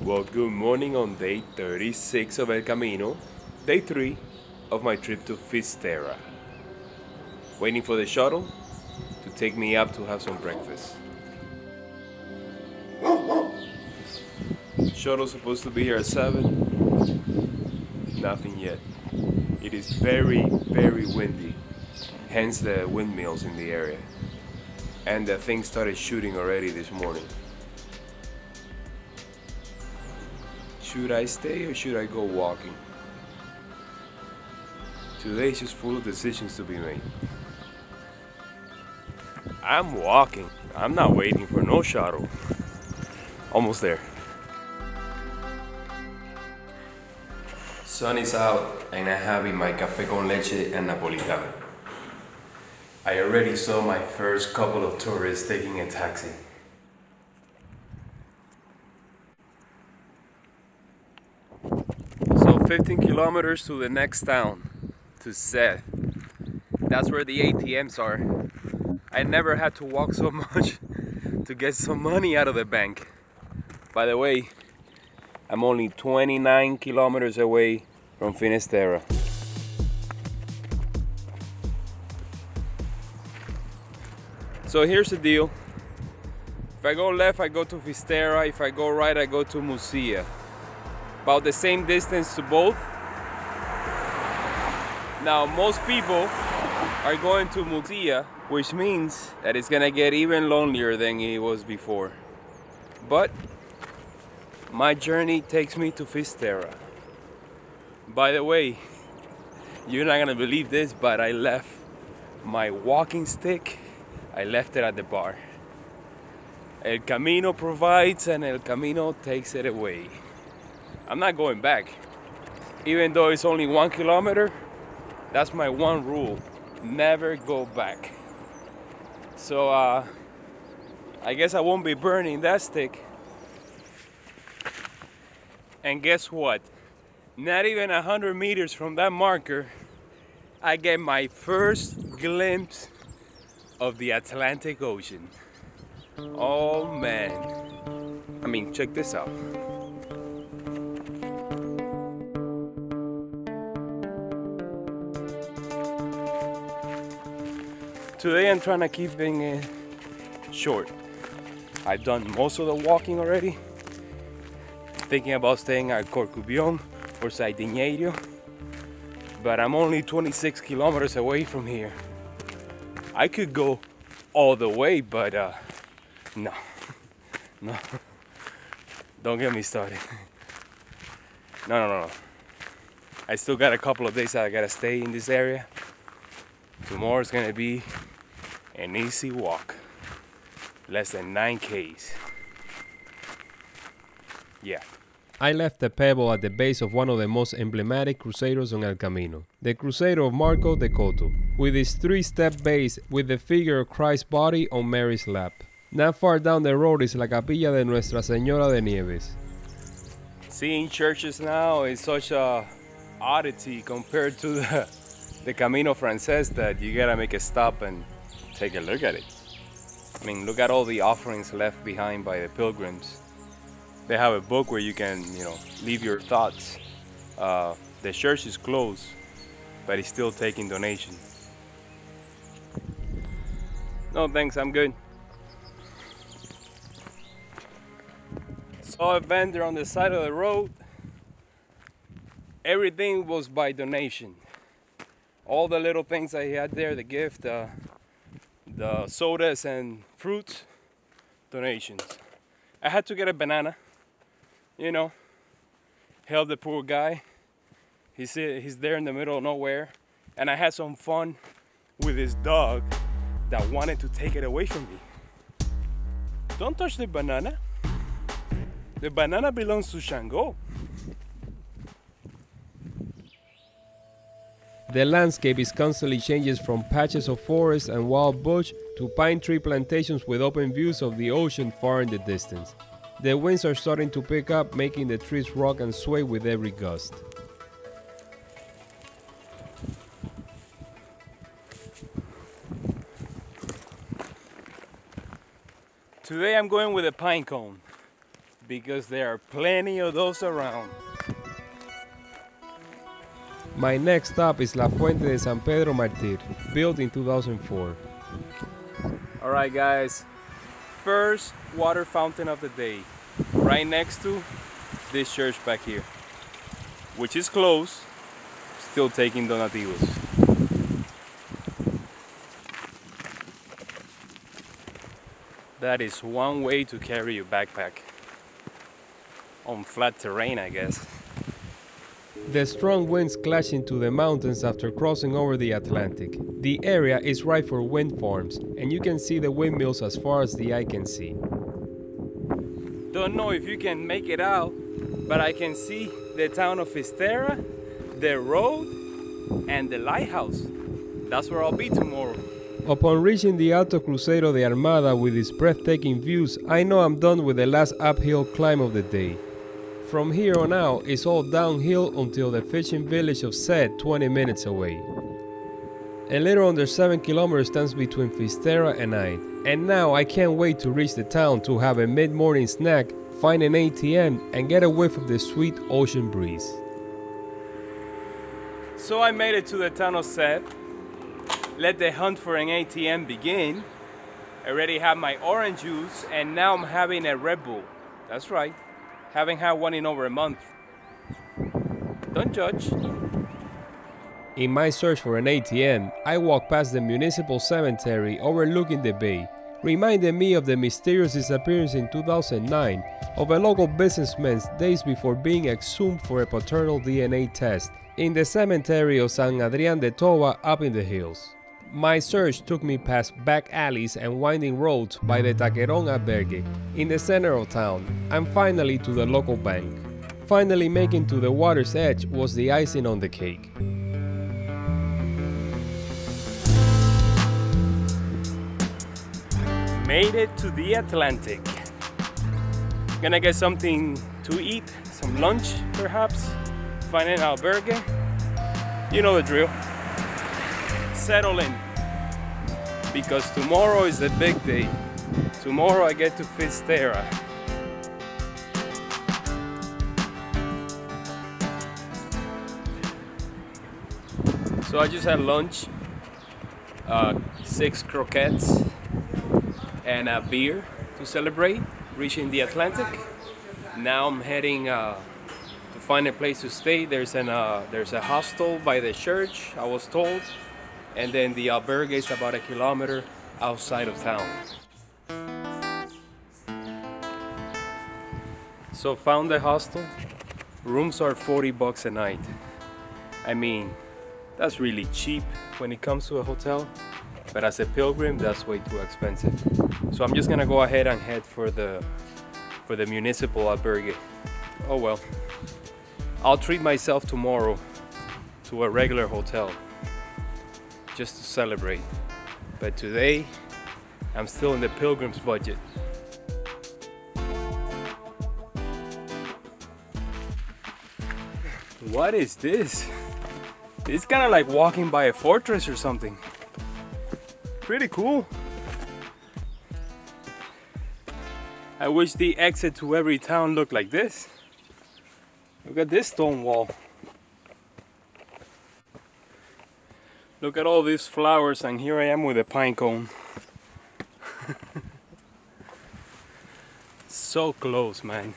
Well, good morning on day 36 of El Camino, day 3 of my trip to Fisterra. Waiting for the shuttle to take me up to have some breakfast. Shuttle's supposed to be here at 7. Nothing yet. It is very, very windy, hence the windmills in the area. And the thing started shooting already this morning. Should I stay or should I go walking? Today's just full of decisions to be made. I'm walking. I'm not waiting for no shuttle. Almost there. Sun is out and I'm having my café con leche and napolitano. I already saw my first couple of tourists taking a taxi. So 15 kilometers to the next town, to Seth. That's where the ATMs are. I never had to walk so much to get some money out of the bank. By the way, I'm only 29 kilometers away from Finesterra. So here's the deal. If I go left, I go to Fisterra. If I go right, I go to Muxia. About the same distance to both. Now, most people are going to Muxia, which means that it's gonna get even lonelier than it was before. But my journey takes me to Fisterra. By the way, you're not gonna believe this, but I left my walking stick. I left it at the bar. El Camino provides and El Camino takes it away. I'm not going back. Even though it's only 1 kilometer, that's my one rule. Never go back. So I guess I won't be burning that stick. And guess what? Not even 100 meters from that marker, I get my first glimpse of the Atlantic Ocean. Oh man. I mean, check this out. Today I'm trying to keep it short. I've done most of the walking already. Thinking about staying at Corcubion or Sardinheiro, but I'm only 26 kilometers away from here. I could go all the way, but no, no, don't get me started. No. I still got a couple of days that I gotta stay in this area. Tomorrow's gonna be an easy walk, less than 9 Ks. Yeah. I left a pebble at the base of one of the most emblematic cruceros on El Camino, the Crucero of Marco de Coto, with its 3-step base with the figure of Christ's body on Mary's lap. Not far down the road is La Capilla de Nuestra Señora de Nieves. Seeing churches now is such a oddity compared to the Camino Frances that you gotta make a stop and take a look at it. I mean, look at all the offerings left behind by the pilgrims. They have a book where you can, leave your thoughts. The church is closed, but it's still taking donations. No thanks, I'm good. Saw a vendor on the side of the road. Everything was by donation. All the little things I had there, the gift, the sodas and fruits, donations. I had to get a banana. Help the poor guy. He's there in the middle of nowhere. And I had some fun with his dog that wanted to take it away from me. Don't touch the banana. The banana belongs to Shango. The landscape is constantly changes from patches of forest and wild bush to pine tree plantations with open views of the ocean far in the distance. The winds are starting to pick up, making the trees rock and sway with every gust. Today I'm going with a pine cone because there are plenty of those around. My next stop is La Fuente de San Pedro Martir, built in 2004. Alright guys, first water fountain of the day, right next to this church back here, which is closed, still taking donativos. That is one way to carry your backpack. On flat terrain, I guess. The strong winds clash into the mountains after crossing over the Atlantic. The area is ripe for wind farms, and you can see the windmills as far as the eye can see. Don't know if you can make it out, but I can see the town of Fisterra, the road, and the lighthouse. That's where I'll be tomorrow. Upon reaching the Alto Cruzeiro de Armada with its breathtaking views, I know I'm done with the last uphill climb of the day. From here on out, it's all downhill until the fishing village of Sed, 20 minutes away. A little under 7 kilometers stands between Fisterra and I, and now I can't wait to reach the town to have a mid-morning snack, find an ATM, and get a whiff of the sweet ocean breeze. So I made it to the town of Sed. Let the hunt for an ATM begin. I already have my orange juice and now I'm having a Red Bull. That's right, haven't had one in over a month. Don't judge. In my search for an ATM, I walked past the municipal cemetery overlooking the bay, reminding me of the mysterious disappearance in 2009 of a local businessman days before being exhumed for a paternal DNA test in the cemetery of San Adrián de Toba up in the hills. My search took me past back alleys and winding roads by the Taquerón albergue in the center of town, and finally to the local bank. Finally making to the water's edge was the icing on the cake. Made it to the Atlantic. Gonna get something to eat, some lunch perhaps, find an albergue. You know the drill. Settle in, because tomorrow is a big day. Tomorrow I get to Fisterra. So I just had lunch, 6 croquettes and a beer to celebrate reaching the Atlantic. Now I'm heading to find a place to stay. There's a hostel by the church, I was told. And then the albergue is about 1 kilometer outside of town. So found the hostel. Rooms are $40 a night. I mean, that's really cheap when it comes to a hotel, but as a pilgrim, that's way too expensive. So I'm just gonna go ahead and head for the municipal albergue. Oh well. I'll treat myself tomorrow to a regular hotel, just to celebrate. But today, I'm still in the pilgrim's budget. What is this? It's kind of like walking by a fortress or something. Pretty cool. I wish the exit to every town looked like this. Look at this stone wall. Look at all these flowers, and here I am with a pine cone. So close, man.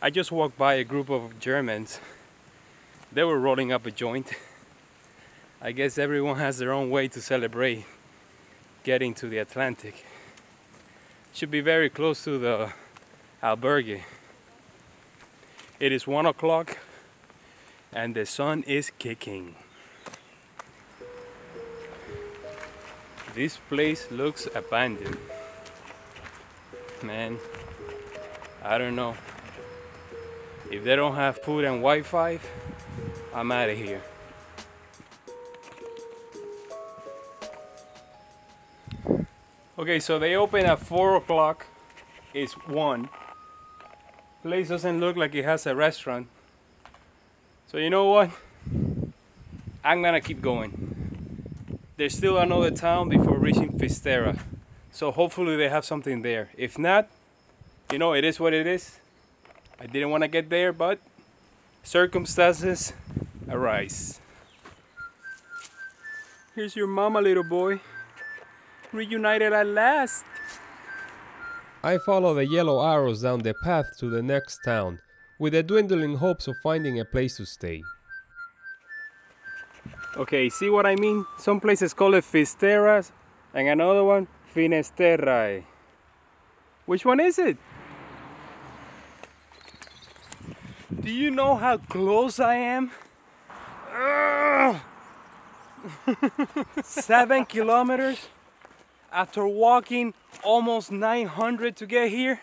I just walked by a group of Germans. They were rolling up a joint. I guess everyone has their own way to celebrate getting to the Atlantic. Should be very close to the albergue. It is 1 o'clock and the sun is kicking. This place looks abandoned. Man, I don't know. If they don't have food and Wi-Fi, I'm out of here. Okay, so they open at 4 o'clock. It's 1. Place doesn't look like it has a restaurant. So you know what? I'm gonna keep going. There's still another town before reaching Fisterra. So hopefully they have something there. If not, you know, it is what it is. I didn't want to get there, but circumstances arise. Here's your mama, little boy. Reunited at last. I follow the yellow arrows down the path to the next town, with the dwindling hopes of finding a place to stay. Okay, see what I mean? Some places call it Fisterra and another one Finesterra. Which one is it? Do you know how close I am? 7 kilometers after walking almost 900 to get here.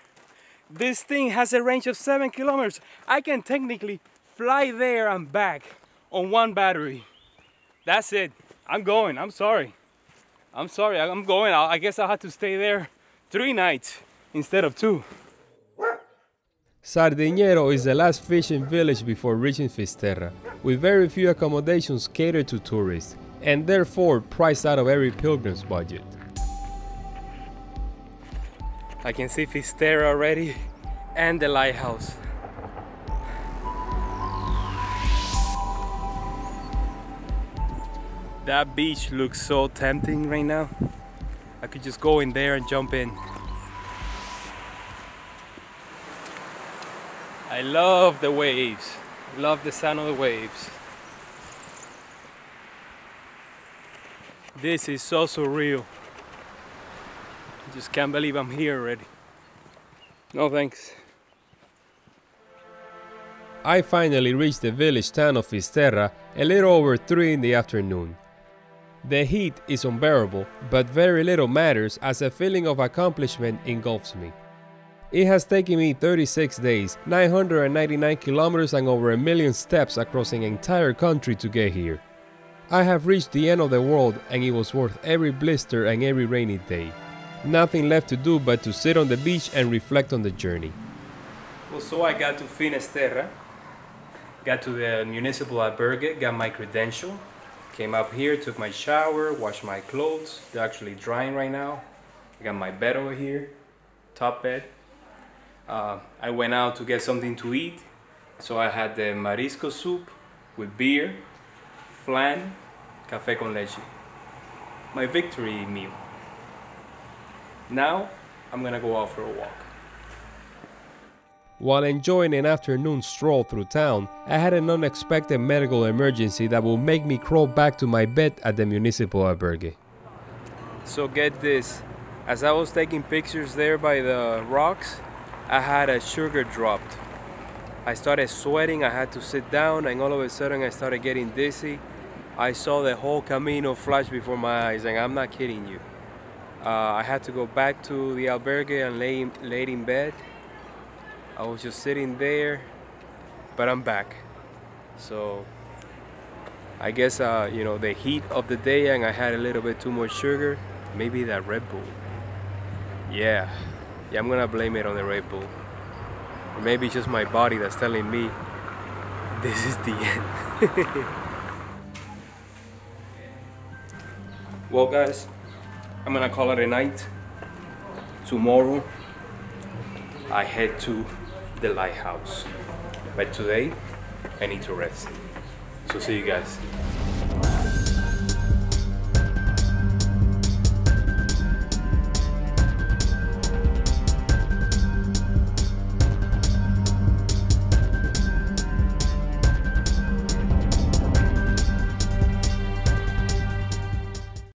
This thing has a range of 7 kilometers. I can technically fly there and back on one battery. That's it. I'm going. I'm sorry. I'm going. I guess I'll have to stay there 3 nights instead of 2. Sardinero is the last fishing village before reaching Fisterra, with very few accommodations catered to tourists, and therefore priced out of every pilgrim's budget. I can see Fisterra already and the lighthouse. That beach looks so tempting right now. I could just go in there and jump in. I love the waves. Love the sound of the waves. This is so surreal. I just can't believe I'm here already. No thanks. I finally reached the village town of Fisterra a little over 3 in the afternoon. The heat is unbearable, but very little matters as a feeling of accomplishment engulfs me. It has taken me 36 days, 999 kilometers and over 1 million steps across an entire country to get here. I have reached the end of the world and it was worth every blister and every rainy day. Nothing left to do but to sit on the beach and reflect on the journey. Well, so I got to Finesterra, got to the municipal albergue, got my credential, came up here, took my shower, washed my clothes. They're actually drying right now. I got my bed over here, top bed. I went out to get something to eat, so I had the marisco soup with beer, flan, café con leche. My victory meal. Now, I'm gonna go out for a walk. While enjoying an afternoon stroll through town, I had an unexpected medical emergency that will make me crawl back to my bed at the municipal albergue. So get this, as I was taking pictures there by the rocks, I had a sugar dropped. I started sweating, I had to sit down, and all of a sudden I started getting dizzy. I saw the whole Camino flash before my eyes, and I'm not kidding you. I had to go back to the albergue and lay in bed. I was just sitting there, but I'm back. So I guess you know, the heat of the day, and I had a little bit too much sugar. Maybe that Red Bull. Yeah, I'm gonna blame it on the Red Bull. Or maybe it's just my body that's telling me this is the end. Well guys, I'm gonna call it a night. Tomorrow I head to the lighthouse, but today I need to rest. So see you guys.